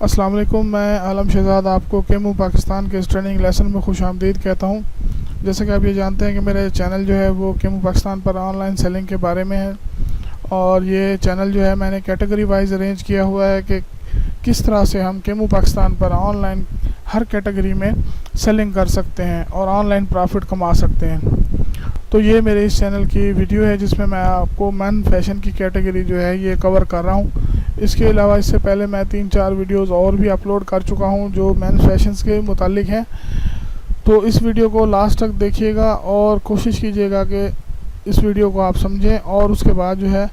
अस्सलाम वालेकुम, मैं आलम शहजाद आपको केमू पाकिस्तान के इस ट्रेनिंग लेसन में खुशामदीद कहता हूं। जैसे कि आप ये जानते हैं कि मेरे चैनल जो है वो केमू पाकिस्तान पर ऑनलाइन सेलिंग के बारे में है, और ये चैनल जो है मैंने कैटेगरी वाइज अरेंज किया हुआ है कि किस तरह से हम केमू पाकिस्तान पर ऑनलाइन हर कैटेगरी में सेलिंग कर सकते हैं और ऑनलाइन प्रॉफिट कमा सकते हैं। तो ये मेरे इस चैनल की वीडियो है जिसमें मैं आपको मेन फैशन की कैटेगरी जो है ये कवर कर रहा हूँ। इसके अलावा इससे पहले मैं 3-4 वीडियोस और भी अपलोड कर चुका हूँ जो मेन फैशंस के मुतालिक हैं। तो इस वीडियो को लास्ट तक देखिएगा और कोशिश कीजिएगा कि इस वीडियो को आप समझें और उसके बाद जो है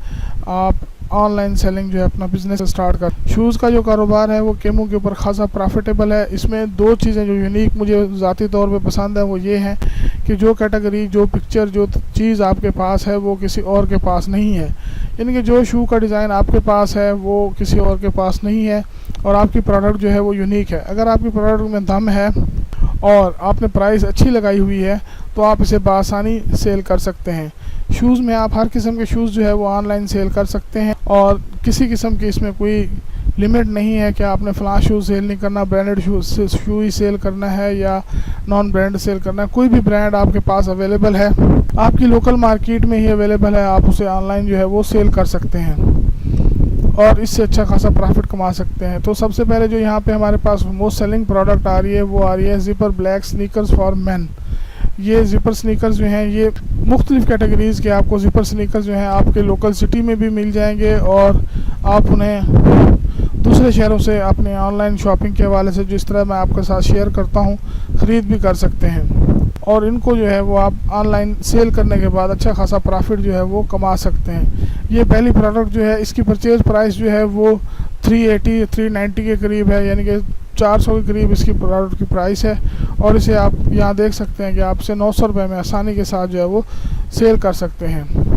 आप ऑनलाइन सेलिंग जो है अपना बिज़नेस स्टार्ट कर। शूज़ का जो कारोबार है वो केमू के ऊपर खासा प्रॉफिटेबल है। इसमें दो चीज़ें जो यूनिक मुझे ज़ाती तौर पे पसंद है वो ये हैं कि जो कैटेगरी, जो पिक्चर, जो चीज़ आपके पास है वो किसी और के पास नहीं है। यानी कि जो शू का डिज़ाइन आपके पास है वो किसी और के पास नहीं है, और आपकी प्रोडक्ट जो है वो यूनिक है। अगर आपकी प्रोडक्ट में दम है और आपने प्राइस अच्छी लगाई हुई है तो आप इसे बआसानी सेल कर सकते हैं। शूज़ में आप हर किस्म के शूज़ जो है वो ऑनलाइन सेल कर सकते हैं और किसी किस्म की इसमें कोई लिमिट नहीं है कि आपने फ़लाँ शूज़ सेल नहीं करना, ब्रांडेड शू ही सेल करना है या नॉन ब्रांड सेल करना है। कोई भी ब्रांड आपके पास अवेलेबल है, आपकी लोकल मार्केट में ही अवेलेबल है, आप उसे ऑनलाइन जो है वो सेल कर सकते हैं और इससे अच्छा खासा प्रॉफिट कमा सकते हैं। तो सबसे पहले जो यहाँ पे हमारे पास मोस्ट सेलिंग प्रोडक्ट आ रही है वो आ रही है zipper black sneakers for main. ये ज़िपर स्नीकर्स जो हैं ये मुख्तलिफ़ कैटेगरीज़ के आपको ज़िपर स्नीकर्स जो हैं आपके लोकल सिटी में भी मिल जाएंगे, और आप उन्हें दूसरे शहरों से अपने ऑनलाइन शॉपिंग के हवाले से जिस तरह मैं आपके साथ शेयर करता हूँ ख़रीद भी कर सकते हैं, और इनको जो है वो आप ऑनलाइन सेल करने के बाद अच्छा खासा प्रॉफिट जो है वो कमा सकते हैं। ये पहली प्रोडक्ट जो है इसकी परचेज़ प्राइस जो है वो 390 के करीब है, यानी कि 400 के करीब इसकी प्रोडक्ट की प्राइस है, और इसे आप यहाँ देख सकते हैं कि आपसे 900 रुपये में आसानी के साथ जो है वो सेल कर सकते हैं।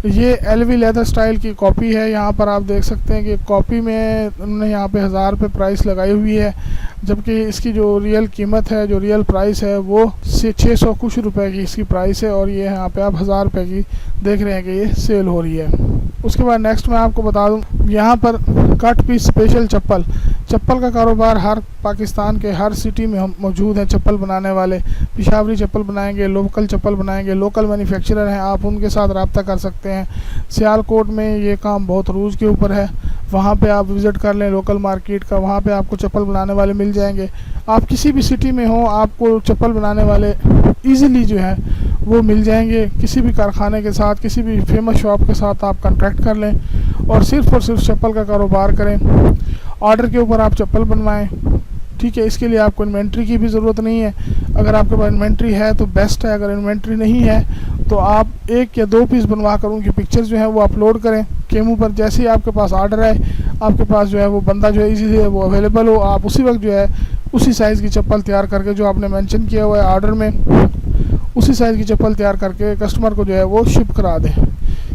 ये LV लेदर स्टाइल की कॉपी है। यहाँ पर आप देख सकते हैं कि कॉपी में उन्होंने यहाँ पे 1000 रुपये प्राइस लगाई हुई है, जबकि इसकी जो रियल कीमत है, जो रियल प्राइस है वो 600 कुछ रुपए की इसकी प्राइस है, और ये यहाँ पे आप 1000 रुपये की देख रहे हैं कि ये सेल हो रही है। उसके बाद नेक्स्ट मैं आपको बता दूं, यहाँ पर कट पीस स्पेशल चप्पल का कारोबार हर पाकिस्तान के हर सिटी में मौजूद हैं। चप्पल बनाने वाले पिशावरी चप्पल बनाएंगे, लोकल चप्पल बनाएंगे, लोकल मैन्युफैक्चरर हैं, आप उनके साथ रब्ता कर सकते हैं। सियालकोट में ये काम बहुत रूज के ऊपर है, वहाँ पे आप विज़िट कर लें लोकल मार्केट का, वहाँ पे आपको चप्पल बनाने वाले मिल जाएंगे। आप किसी भी सिटी में हो आपको चप्पल बनाने वाले ईज़िली जो है वो मिल जाएंगे। किसी भी कारखाने के साथ, किसी भी फेमस शॉप के साथ आप कॉन्ट्रैक्ट कर लें और सिर्फ़ चप्पल का कारोबार करें। ऑर्डर के ऊपर आप चप्पल बनवाएं, ठीक है। इसके लिए आपको इन्वेंट्री की भी ज़रूरत नहीं है। अगर आपके पास इन्वेंट्री है तो बेस्ट है, अगर इन्वेंट्री नहीं है तो आप 1 या 2 पीस बनवा कर उनकी पिक्चर्स जो है वो अपलोड करें केमू पर। जैसे ही आपके पास ऑर्डर है, आपके पास जो है वो बंदा जो है इजीली वो अवेलेबल हो, आप उसी वक्त जो है उसी साइज़ की चप्पल तैयार करके जो आपने मेंशन किया हुआ है ऑर्डर में, उसी साइज़ की चप्पल तैयार करके कस्टमर को जो है वो शिप करा दें।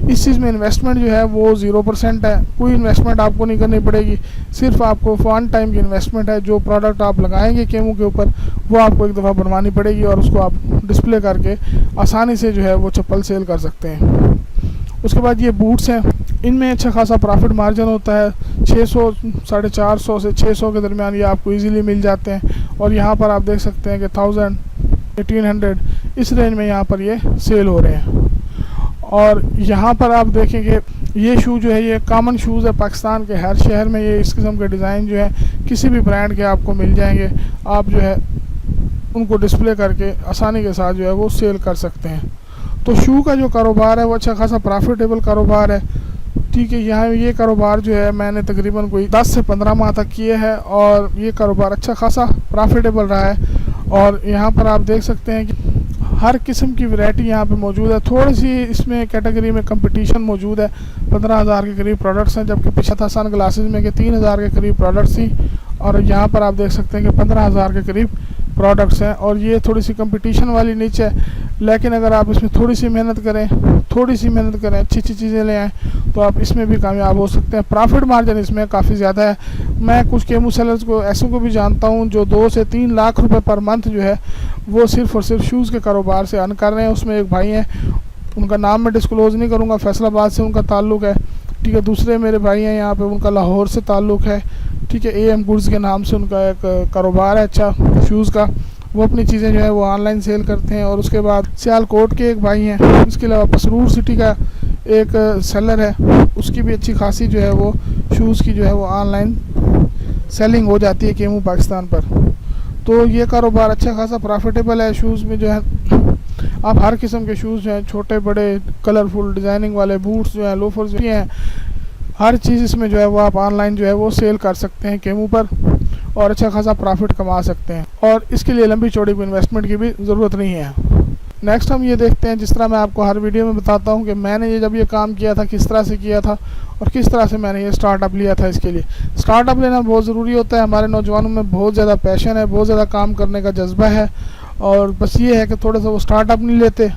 इस चीज़ में इन्वेस्टमेंट जो है वो 0% है, कोई इन्वेस्टमेंट आपको नहीं करनी पड़ेगी। सिर्फ आपको वन टाइम की इन्वेस्टमेंट है। जो प्रोडक्ट आप लगाएंगे केमू के ऊपर वो आपको एक दफ़ा बनवानी पड़ेगी और उसको आप डिस्प्ले करके आसानी से जो है वो चप्पल सेल कर सकते हैं। उसके बाद ये बूट्स हैं, इनमें अच्छा खासा प्रॉफिट मार्जिन होता है। 600, 450 से 600 के दरमियान ये आपको इजीली मिल जाते हैं, और यहाँ पर आप देख सकते हैं कि 1000, 1800 इस रेंज में यहाँ पर ये सेल हो रहे हैं। और यहाँ पर आप देखेंगे ये शू जो है ये कॉमन शूज़ है पाकिस्तान के हर शहर में। ये इस किस्म के डिज़ाइन जो है किसी भी ब्रांड के आपको मिल जाएंगे, आप जो है उनको डिस्प्ले करके आसानी के साथ जो है वो सेल कर सकते हैं। तो शू का जो कारोबार है वो अच्छा खासा प्रॉफिटेबल कारोबार है, ठीक है। यहाँ ये कारोबार जो है मैंने तकरीबन कोई 10 से 15 माह तक किए हैं और ये कारोबार अच्छा खासा प्रॉफिटेबल रहा है। और यहाँ पर आप देख सकते हैं कि हर किस्म की वैरायटी यहाँ पे मौजूद है। थोड़ी सी इसमें कैटेगरी में कंपटीशन मौजूद है। 15,000 के करीब प्रोडक्ट्स हैं, जबकि पिछला था सन ग्लासेस में कि 3,000 के करीब प्रोडक्ट्स थी, और यहाँ पर आप देख सकते हैं कि 15,000 के करीब प्रोडक्ट्स हैं। और ये थोड़ी सी कंपटीशन वाली नीच है, लेकिन अगर आप इसमें थोड़ी सी मेहनत करें, अच्छी चीज़ें ले आएँ तो आप इसमें भी कामयाब हो सकते हैं। प्रॉफिट मार्जिन इसमें काफ़ी ज़्यादा है। मैं कुछ केमू सेलर्स को ऐसों को भी जानता हूँ जो 2 से 3 लाख रुपए पर मंथ जो है वो सिर्फ़ और सिर्फ शूज़ के कारोबार से अर्न कर रहे हैं। उसमें एक भाई हैं, उनका नाम मैं डिस्क्लोज़ नहीं करूँगा, फैसलाबाद से उनका ताल्लुक़ है, ठीक है। दूसरे मेरे भाई हैं यहाँ पे, उनका लाहौर से ताल्लुक़ है, ठीक है। AM गुड्स के नाम से उनका एक कारोबार है अच्छा शूज़ का। वो अपनी चीज़ें जो है वो ऑनलाइन सेल करते हैं। और उसके बाद सियालकोट के एक भाई हैं, इसके अलावा पसरूर सिटी का एक सेलर है, उसकी भी अच्छी खासी जो है वो शूज़ की जो है वो ऑनलाइन सेलिंग हो जाती है केमू पाकिस्तान पर। तो ये कारोबार अच्छा खासा प्रॉफिटेबल है। शूज़ में जो है आप हर किस्म के शूज़ जो हैं, छोटे बड़े कलरफुल डिज़ाइनिंग वाले बूट्स जो हैं, लोफर्स जो हैं, हर चीज़ इसमें जो है वो आप ऑनलाइन जो है वो सेल कर सकते हैं केमू पर और अच्छा खासा प्रॉफिट कमा सकते हैं। और इसके लिए लंबी चौड़ी इन्वेस्टमेंट की भी ज़रूरत नहीं है। नेक्स्ट हम ये देखते हैं, जिस तरह मैं आपको हर वीडियो में बताता हूँ कि मैंने ये जब ये काम किया था किस तरह से किया था और किस तरह से मैंने ये स्टार्टअप लिया था। इसके लिए स्टार्टअप लेना बहुत ज़रूरी होता है। हमारे नौजवानों में बहुत ज़्यादा पैशन है, बहुत ज़्यादा काम करने का जज्बा है, और बस ये है कि थोड़ा सा वो स्टार्टअप नहीं लेते।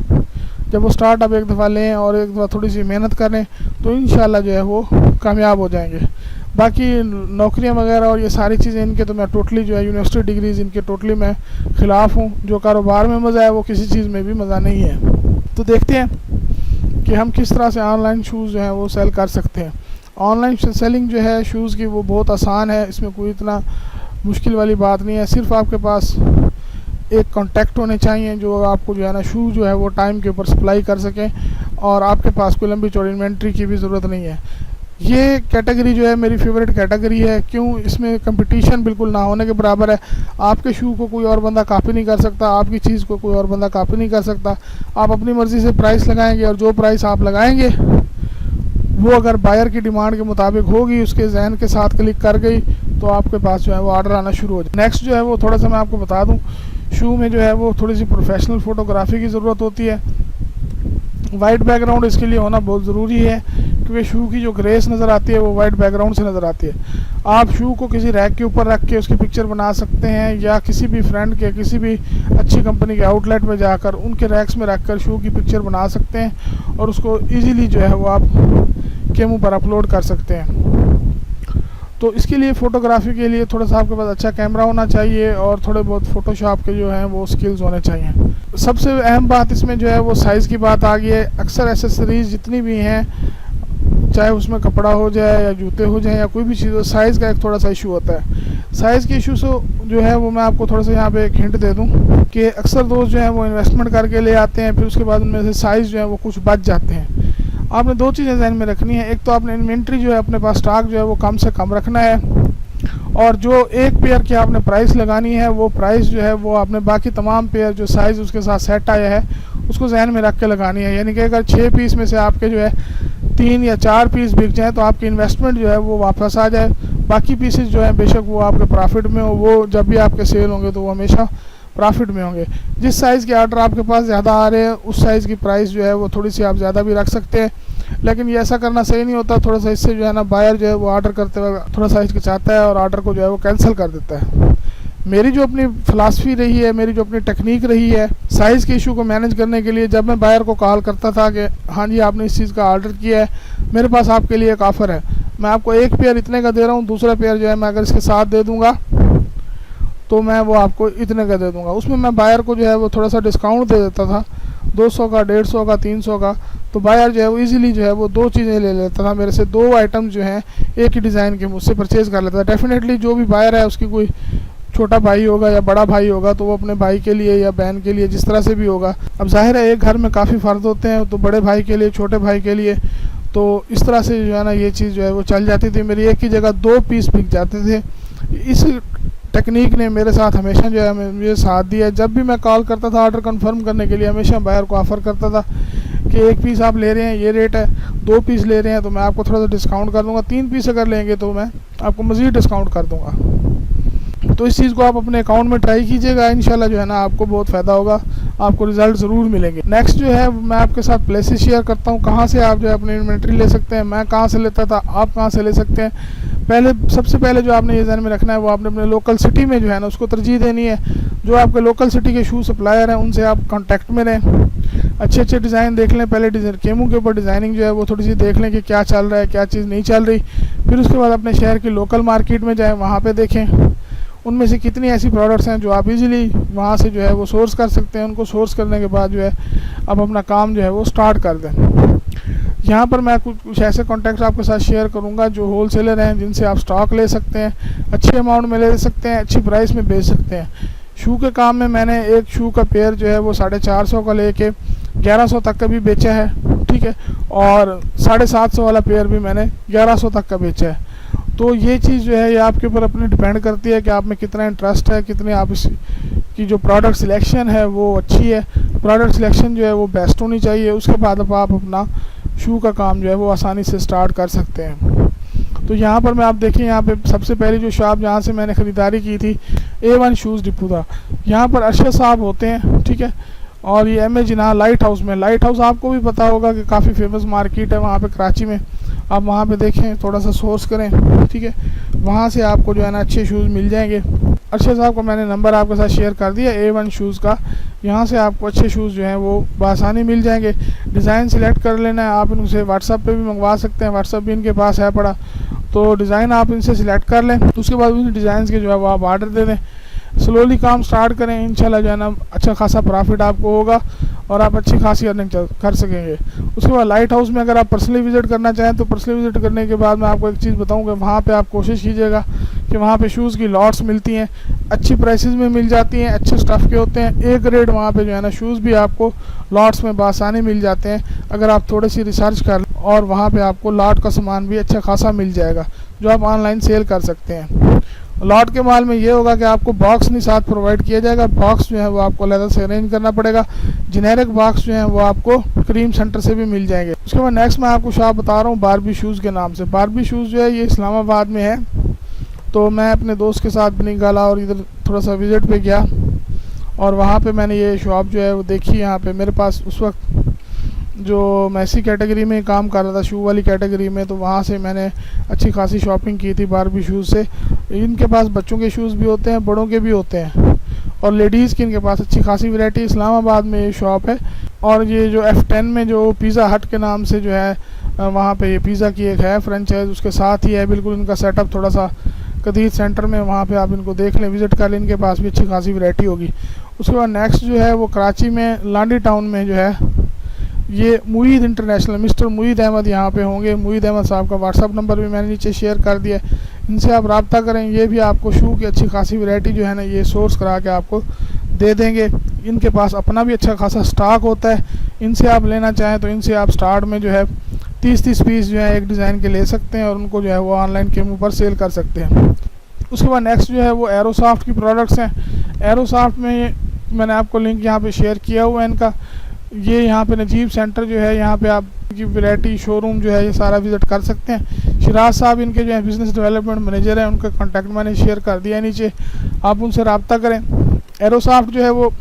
जब वो स्टार्टअप एक दफ़ा लें और एक दफ़ा थोड़ी सी मेहनत करें तो इंशाल्लाह जो है वो कामयाब हो जाएंगे। बाकी नौकरियां वगैरह और ये सारी चीज़ें इनके तो मैं टोटली जो है यूनिवर्सिटी डिग्रीज़ इनके टोटली मैं ख़िलाफ़ हूँ। जो कारोबार में मज़ा है वो किसी चीज़ में भी मज़ा नहीं है। तो देखते हैं कि हम किस तरह से ऑनलाइन शूज़ जो हैं वो सेल कर सकते हैं। ऑनलाइन सेलिंग जो है शूज़ की वो बहुत आसान है, इसमें कोई इतना मुश्किल वाली बात नहीं है। सिर्फ आपके पास एक कॉन्टैक्ट होने चाहिए जो आपको जो है ना शू जो है वो टाइम के ऊपर सप्लाई कर सकें, और आपके पास कोई लंबी चौड़ी इन्वेंट्री की भी ज़रूरत नहीं है। ये कैटेगरी जो है मेरी फेवरेट कैटेगरी है। क्यों? इसमें कंपटीशन बिल्कुल ना होने के बराबर है। आपके शू को कोई और बंदा कॉपी नहीं कर सकता, आपकी चीज़ को कोई और बंदा कॉपी नहीं कर सकता। आप अपनी मर्ज़ी से प्राइस लगाएंगे और जो प्राइस आप लगाएंगे वो अगर बायर की डिमांड के मुताबिक होगी, उसके जहन के साथ क्लिक कर गई, तो आपके पास जो है वो ऑर्डर आना शुरू हो जाए। नेक्स्ट जो है वो थोड़ा सा मैं आपको बता दूं, शू में जो है वो थोड़ी सी प्रोफेशनल फ़ोटोग्राफी की ज़रूरत होती है। वाइट बैकग्राउंड इसके लिए होना बहुत ज़रूरी है, क्योंकि शू की जो ग्रेस नज़र आती है वो वाइट बैकग्राउंड से नज़र आती है। आप शू को किसी रैक के ऊपर रख के उसकी पिक्चर बना सकते हैं, या किसी भी फ्रेंड के किसी भी अच्छी कंपनी के आउटलेट में जाकर उनके रैक्स में रख कर शू की पिक्चर बना सकते हैं, और उसको ईज़िली जो है वो आप केमू पर अपलोड कर सकते हैं। तो इसके लिए फ़ोटोग्राफी के लिए थोड़ा सा आपके पास अच्छा कैमरा होना चाहिए, और थोड़े बहुत फ़ोटोशॉप के जो हैं वो स्किल्स होने चाहिए। सबसे अहम बात इसमें जो है वो साइज़ की बात आ गई है। अक्सर एसेसरीज़ जितनी भी हैं, चाहे उसमें कपड़ा हो जाए या जूते हो जाए या कोई भी चीज़ हो, साइज़ का एक थोड़ा सा इशू होता है। साइज़ के इशू से जो है वो मैं आपको थोड़ा सा यहाँ पे एक हिंट दे दूँ कि अक्सर दोस्त जो हैं वो इन्वेस्टमेंट करके ले आते हैं, फिर उसके बाद उनमें से साइज़ जो है वो कुछ बच जाते हैं। आपने दो चीज़ें ध्यान में रखनी है। एक तो आपने इन्वेंट्री जो है अपने पास स्टॉक जो है वो कम से कम रखना है, और जो एक पेयर की आपने प्राइस लगानी है वो प्राइस जो है वो आपने बाकी तमाम पेयर जो साइज़ उसके साथ सेट आया है उसको जहन में रख के लगानी है। यानी कि अगर 6 पीस में से आपके जो है 3 या 4 पीस बिक जाए तो आपकी इन्वेस्टमेंट जो है वो वापस आ जाए। बाकी पीसेस जो है बेशक वो आपके प्रॉफिट में हो, वो जब भी आपके सेल होंगे तो वो हमेशा प्रॉफिट में होंगे। जिस साइज़ के आर्डर आपके पास ज़्यादा आ रहे हैं उस साइज़ की प्राइस जो है वो थोड़ी सी आप ज़्यादा भी रख सकते हैं, लेकिन ये ऐसा करना सही नहीं होता। थोड़ा सा इससे जो है ना बायर जो है वो ऑर्डर करते वक्त थोड़ा सा हिचकिचाता है और ऑर्डर को जो है वो कैंसिल कर देता है। मेरी जो अपनी फ़िलासफ़ी रही है, मेरी जो अपनी टेक्निक रही है साइज़ के इशू को मैनेज करने के लिए, जब मैं बायर को कॉल करता था कि हाँ जी आपने इस चीज़ का ऑर्डर किया है, मेरे पास आपके लिए एक ऑफ़र है, मैं आपको एक पेयर इतने का दे रहा हूँ, दूसरा पेयर जो है मैं अगर इसके साथ दे दूँगा तो मैं वो आपको इतने का दे दूँगा। उसमें मैं बायर को जो है वो थोड़ा सा डिस्काउंट दे देता था, 200 का, 150 का, 300 का। तो बायर जो है वो इजीली जो है वो 2 चीज़ें ले लेता था मेरे से, 2 आइटम जो हैं एक ही डिज़ाइन के मुझसे परचेज़ कर लेता था। डेफिनेटली जो भी बायर है उसकी कोई छोटा भाई होगा या बड़ा भाई होगा, तो वो अपने भाई के लिए या बहन के लिए जिस तरह से भी होगा। अब जाहिर है एक घर में काफ़ी फ़र्द होते हैं, तो बड़े भाई के लिए, छोटे भाई के लिए, तो इस तरह से जो है ना ये चीज़ जो है वो चल जाती थी। मेरी एक ही जगह 2 पीस बिक जाते थे। इस टेक्निक ने मेरे साथ हमेशा जो है मुझे साथ दिया। जब भी मैं कॉल करता था ऑर्डर कंफर्म करने के लिए, हमेशा बायर को ऑफ़र करता था कि 1 पीस आप ले रहे हैं ये रेट है, 2 पीस ले रहे हैं तो मैं आपको थोड़ा सा डिस्काउंट कर दूंगा, 3 पीस अगर लेंगे तो मैं आपको मज़ीद डिस्काउंट कर दूंगा। तो इस चीज़ को आप अपने अकाउंट में ट्राई कीजिएगा, इंशाल्लाह जो है ना आपको बहुत फ़ायदा होगा, आपको रिज़ल्ट ज़रूर मिलेंगे। नेक्स्ट जो है मैं आपके साथ प्लेसेस शेयर करता हूँ कहाँ से आप जो है अपनी इन्वेंट्री ले सकते हैं। मैं कहाँ से लेता था, आप कहाँ से ले सकते हैं। सबसे पहले जो आपने ये ध्यान में रखना है वो आपने अपने लोकल सिटी में जो है ना उसको तरजीह देनी है। जो आपके लोकल सिटी के शू सप्लायर हैं उनसे आप कांटेक्ट में रहें, अच्छे अच्छे डिज़ाइन देख लें। पहले केमू के ऊपर डिज़ाइनिंग जो है वो थोड़ी सी देख लें कि क्या चल रहा है, क्या चीज़ नहीं चल रही। फिर उसके बाद अपने शहर की लोकल मार्केट में जाएँ, वहाँ पर देखें उनमें से कितनी ऐसी प्रोडक्ट्स हैं जो आप इजीली वहाँ से जो है वो सोर्स कर सकते हैं। उनको सोर्स करने के बाद जो है आप अपना काम जो है वो स्टार्ट कर दें। यहाँ पर मैं कुछ ऐसे कॉन्टैक्ट आपके साथ शेयर करूँगा जो होलसेलर हैं, जिनसे आप स्टॉक ले सकते हैं, अच्छे अमाउंट में ले सकते हैं, अच्छी प्राइस में बेच सकते हैं। शू के काम में मैंने एक शू का पेयर जो है वो 450 का लेके 1100 तक का भी बेचा है, ठीक है, और 750 वाला पेयर भी मैंने 1100 तक का बेचा है। तो ये चीज़ जो है ये आपके ऊपर अपने डिपेंड करती है कि आप में कितना इंटरेस्ट है, कितने आप इस की जो प्रोडक्ट सिलेक्शन है वो अच्छी है, प्रोडक्ट सिलेक्शन जो है वो बेस्ट होनी चाहिए। उसके बाद आप अपना शू का काम जो है वो आसानी से स्टार्ट कर सकते हैं। तो यहाँ पर मैं आप देखें, यहाँ पे सबसे पहली जो शॉप जहाँ से मैंने ख़रीदारी की थी A1 शूज़ डिपो था। यहाँ पर अरशद साहब होते हैं, ठीक है, और ये M.A. जिन्ना लाइट हाउस में। लाइट हाउस आपको भी पता होगा कि काफ़ी फेमस मार्केट है वहाँ पे कराची में। आप वहाँ पे देखें, थोड़ा सा सोर्स करें, ठीक है, वहाँ से आपको जो है ना अच्छे शूज़ मिल जाएंगे। अरशद साहब का मैंने नंबर आपके साथ शेयर कर दिया A1 शूज़ का। यहाँ से आपको अच्छे शूज़ जो हैं वो बआसानी मिल जाएंगे। डिज़ाइन सिलेक्ट कर लेना है, आप इनसे व्हाट्सअप पे भी मंगवा सकते हैं, व्हाट्सअप भी इनके पास है पड़ा। तो डिज़ाइन आप इनसे सिलेक्ट कर लें, उसके बाद उन डिज़ाइन के जो है वो आप आर्डर दे दें। स्लोली काम स्टार्ट करें, इंशाल्लाह जो है ना अच्छा खासा प्रॉफिट आपको होगा और आप अच्छी खासी अर्निंग कर सकेंगे। उसके बाद लाइट हाउस में अगर आप पर्सनली विज़िट करना चाहें तो पर्सनली विज़िट करने के बाद मैं आपको एक चीज़ बताऊंगा, वहाँ पे आप कोशिश कीजिएगा कि वहाँ पे शूज़ की लॉट्स मिलती हैं, अच्छी प्राइसेस में मिल जाती हैं, अच्छे स्टफ़ के होते हैं। एक रेट वहाँ पे जो है ना शूज़ भी आपको लॉट्स में बआसानी मिल जाते हैं अगर आप थोड़ी सी रिसर्च कर लें, और वहाँ पे आपको लॉट का सामान भी अच्छा खासा मिल जाएगा जो आप ऑनलाइन सेल कर सकते हैं। लॉट के माल में ये होगा कि आपको बॉक्स नहीं साथ प्रोवाइड किया जाएगा, बॉक्स जो है वो आपको अलग से अरेंज करना पड़ेगा। जेनेरिक बॉक्स जो है वो आपको क्रीम सेंटर से भी मिल जाएंगे। उसके बाद नेक्स्ट मैं आपको शॉप बता रहा हूँ बारबी शूज़ के नाम से। बारबी शूज़ जो है ये इस्लामाबाद में है। तो मैं अपने दोस्त के साथ बनी गाला और इधर थोड़ा सा विज़िट पे गया और वहाँ पे मैंने ये शॉप जो है वो देखी। यहाँ पे मेरे पास उस वक्त जो मैसी कैटेगरी में काम कर रहा था, शू वाली कैटेगरी में, तो वहाँ से मैंने अच्छी खासी शॉपिंग की थी बारबी शूज़ से। इनके पास बच्चों के शूज़ भी होते हैं, बड़ों के भी होते हैं, और लेडीज़ की इनके पास अच्छी खासी वैरायटी। इस्लामाबाद में ये शॉप है। और ये जो F10 में जो पिज़्ज़ा हट के नाम से जो है वहाँ पे ये पिज़्ज़ा की एक है फ्रेंचाइज, उसके साथ ही है बिल्कुल इनका सेटअप थोड़ा सा कदीर सेंटर में। वहाँ पे आप इनको देख लें, विज़िट कर लें, इनके पास भी अच्छी खासी वैरायटी होगी। उसके बाद नेक्स्ट जो है वो कराची में लांडी टाउन में जो है ये मुईद इंटरनेशनल, मिस्टर मुईद अहमद यहाँ पे होंगे। मुईद अहमद साहब का व्हाट्सअप नंबर भी मैंने नीचे शेयर कर दिया, इनसे आप रब्ता करें। ये भी आपको शू की अच्छी खासी वैरायटी जो है ना ये सोर्स करा के आपको दे देंगे। इनके पास अपना भी अच्छा खासा स्टॉक होता है। इनसे आप लेना चाहें तो इनसे आप स्टार्ट में जो है 30-30 पीस जो है एक डिज़ाइन के ले सकते हैं और उनको जो है वो ऑनलाइन के मुँह पर सेल कर सकते हैं। उसके बाद नेक्स्ट जो है वो एरोसॉफ्ट की प्रोडक्ट्स हैं। एरोसॉफ्ट में मैंने आपको लिंक यहाँ पे शेयर किया हुआ है इनका। ये यहाँ पे नजीब सेंटर जो है, यहाँ पे आप की वैरायटी शोरूम जो है ये सारा विज़िट कर सकते हैं। शिराज साहब इनके जो है बिज़नेस डेवलपमेंट मैनेजर हैं, उनका कॉन्टैक्ट मैंने शेयर कर दिया है नीचे, आप उनसे रब्ता करें। एरोसॉफ्ट जो है वो,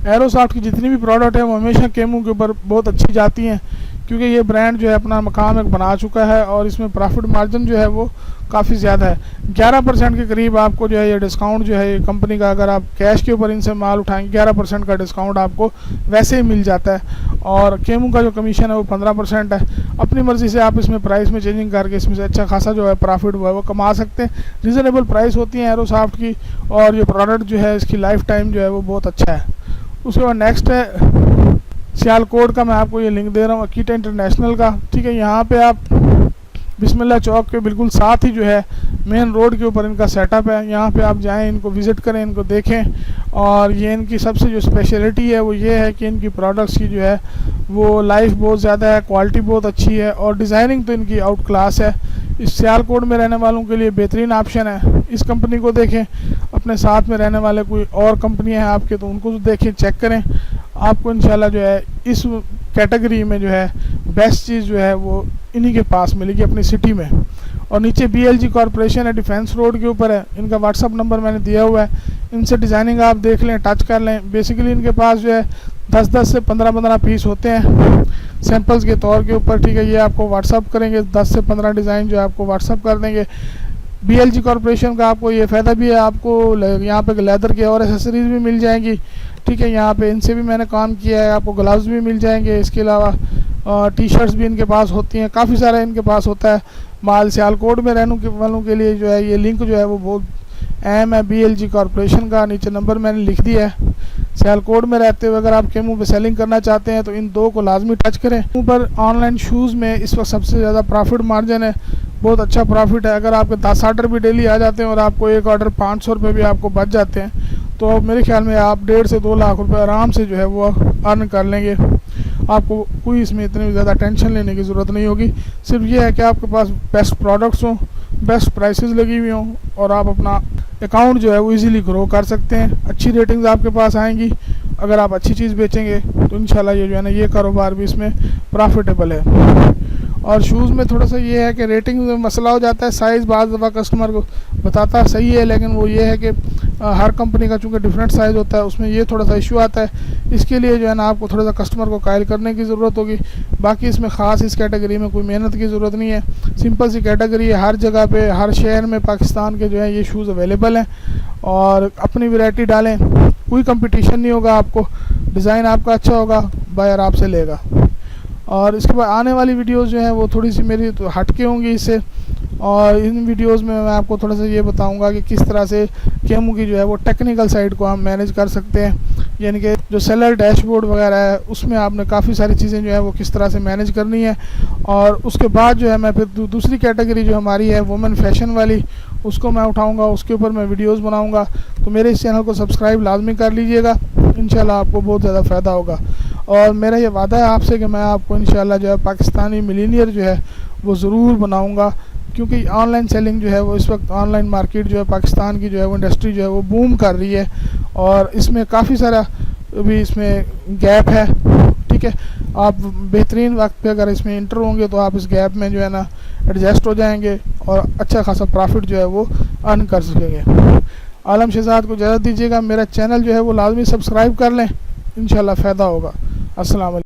एरोसॉफ्ट की जितनी भी प्रोडक्ट है वो हमेशा केमू के ऊपर बहुत अच्छी जाती हैं, क्योंकि ये ब्रांड जो है अपना मकाम एक बना चुका है और इसमें प्रॉफिट मार्जिन जो है वो काफ़ी ज़्यादा है। 11% के करीब आपको जो है ये डिस्काउंट जो है ये कंपनी का, अगर आप कैश के ऊपर इनसे माल उठाएंगे 11% का डिस्काउंट आपको वैसे ही मिल जाता है। और केमू का जो कमीशन है वो 15% है। अपनी मर्ज़ी से आप इसमें प्राइस में चेंजिंग करके इसमें से अच्छा खासा जो है प्रॉफिट वो है वो कमा सकते हैं। रीज़नेबल प्राइस होती है एरोसॉफ्ट की, और ये प्रोडक्ट जो है इसकी लाइफ टाइम जो है वो बहुत अच्छा है। उसके बाद नेक्स्ट है सियालकोट का, मैं आपको ये लिंक दे रहा हूँ अकीटा इंटरनेशनल का, ठीक है। यहाँ पे आप बिस्मिल्लाह चौक के बिल्कुल साथ ही जो है मेन रोड के ऊपर इनका सेटअप है। यहाँ पे आप जाएं, इनको विज़िट करें, इनको देखें। और ये इनकी सबसे जो स्पेशलिटी है वो ये है कि इनकी प्रोडक्ट्स की जो है वो लाइफ बहुत ज़्यादा है, क्वालिटी बहुत अच्छी है और डिज़ाइनिंग तो इनकी आउट क्लास है। इस सियालकोट में रहने वालों के लिए बेहतरीन ऑप्शन है। इस कंपनी को देखें, अपने साथ में रहने वाले कोई और कंपनियां हैं आपके तो उनको देखें, चेक करें। आपको इंशाल्लाह जो है इस कैटेगरी में जो है बेस्ट चीज़ जो है वो इन्हीं के पास मिलेगी अपनी सिटी में। और नीचे BLG कॉरपोरेशन है, डिफेंस रोड के ऊपर है। इनका व्हाट्सअप नंबर मैंने दिया हुआ है, इनसे डिज़ाइनिंग आप देख लें, टच कर लें। बेसिकली इनके पास जो है 10-10 से 15-15 पीस होते हैं सैम्पल्स के तौर के ऊपर, ठीक है। ये आपको व्हाट्सअप करेंगे, 10 से 15 डिज़ाइन जो है आपको व्हाट्सअप कर देंगे। BLG कॉरपोरेशन का आपको ये फ़ायदा भी है, आपको यहाँ पे लेदर के और एसेसरीज़ भी मिल जाएंगी, ठीक है। यहाँ पे इनसे भी मैंने काम किया है, आपको ग्लव्स भी मिल जाएंगे। इसके अलावा टी-शर्ट्स भी इनके पास होती हैं, काफ़ी सारा इनके पास होता है माल। सियालकोट में रहने वालों के लिए जो है ये लिंक जो है वो बहुत एम है BLG कॉरपोरेशन का, नीचे नंबर मैंने लिख दिया है। सियालकोट में रहते हुए अगर आप केमू पे सेलिंग करना चाहते हैं तो इन 2 को लाजमी टच करें। ऊपर ऑनलाइन शूज़ में इस वक्त सबसे ज़्यादा प्रॉफिट मार्जिन है, बहुत अच्छा प्रॉफिट है। अगर आपके 10 ऑर्डर भी डेली आ जाते हैं और आपको एक ऑर्डर 500 रुपये भी आपको बच जाते हैं तो मेरे ख्याल में आप 1.5 से 2 लाख रुपए आराम से जो है वो अर्न कर लेंगे। आपको कोई इसमें इतनी ज़्यादा टेंशन लेने की ज़रूरत नहीं होगी। सिर्फ ये है कि आपके पास बेस्ट प्रोडक्ट्स हों, बेस्ट प्राइसेस लगी हुई हों और आप अपना अकाउंट जो है वो इजीली ग्रो कर सकते हैं। अच्छी रेटिंग्स आपके पास आएंगी। अगर आप अच्छी चीज़ बेचेंगे तो इंशाल्लाह ये जो है ना ये कारोबार भी इसमें प्रॉफिटेबल है। और शूज़ में थोड़ा सा ये है कि रेटिंग में मसला हो जाता है। साइज़ बाज़ दफ़ा कस्टमर को बताता सही है, लेकिन वो ये है कि हर कंपनी का चूँकि डिफरेंट साइज़ होता है उसमें ये थोड़ा सा इशू आता है। इसके लिए जो है ना आपको थोड़ा सा कस्टमर को कायल करने की ज़रूरत होगी। बाकी इसमें ख़ास इस कैटेगरी में कोई मेहनत की ज़रूरत नहीं है, सिंपल सी कैटेगरी है। हर जगह पे हर शहर में पाकिस्तान के जो है ये शूज़ अवेलेबल हैं और अपनी वैरायटी डालें, कोई कंपटीशन नहीं होगा। आपको डिज़ाइन आपका अच्छा होगा, बायर आपसे लेगा। और इसके बाद आने वाली वीडियोस जो हैं वो थोड़ी सी मेरी तो हटके होंगी इससे, और इन वीडियोस में मैं आपको थोड़ा सा ये बताऊंगा कि किस तरह से केमू की जो है वो टेक्निकल साइड को हम मैनेज कर सकते हैं। यानी कि जो सेलर डैशबोर्ड वगैरह है उसमें आपने काफ़ी सारी चीज़ें जो है वो किस तरह से मैनेज करनी है। और उसके बाद जो है मैं फिर दूसरी कैटेगरी जो हमारी है वुमेन फैशन वाली, उसको मैं उठाऊँगा, उसके ऊपर मैं वीडियोज़ बनाऊँगा। तो मेरे इस चैनल को सब्सक्राइब लाजमी कर लीजिएगा, इंशाल्लाह आपको बहुत ज़्यादा फ़ायदा होगा। और मेरा ये वादा है आपसे कि मैं आपको इंशाल्लाह जो है पाकिस्तानी मिलीनियर जो है वो ज़रूर बनाऊंगा, क्योंकि ऑनलाइन सेलिंग जो है वो इस वक्त ऑनलाइन मार्केट जो है पाकिस्तान की जो है वो इंडस्ट्री जो है वो बूम कर रही है और इसमें काफ़ी सारा भी इसमें गैप है। ठीक है, आप बेहतरीन वक्त पे अगर इसमें इंटर होंगे तो आप इस गैप में जो है ना एडजस्ट हो जाएंगे और अच्छा खासा प्रॉफिट जो है वो अर्न कर सकेंगे। आलम शहजाद को इजाज़त दीजिएगा। मेरा चैनल जो है वो लाजमी सब्सक्राइब कर लें, इंशाल्लाह फ़ायदा होगा। अस्सलाम वालेकुम।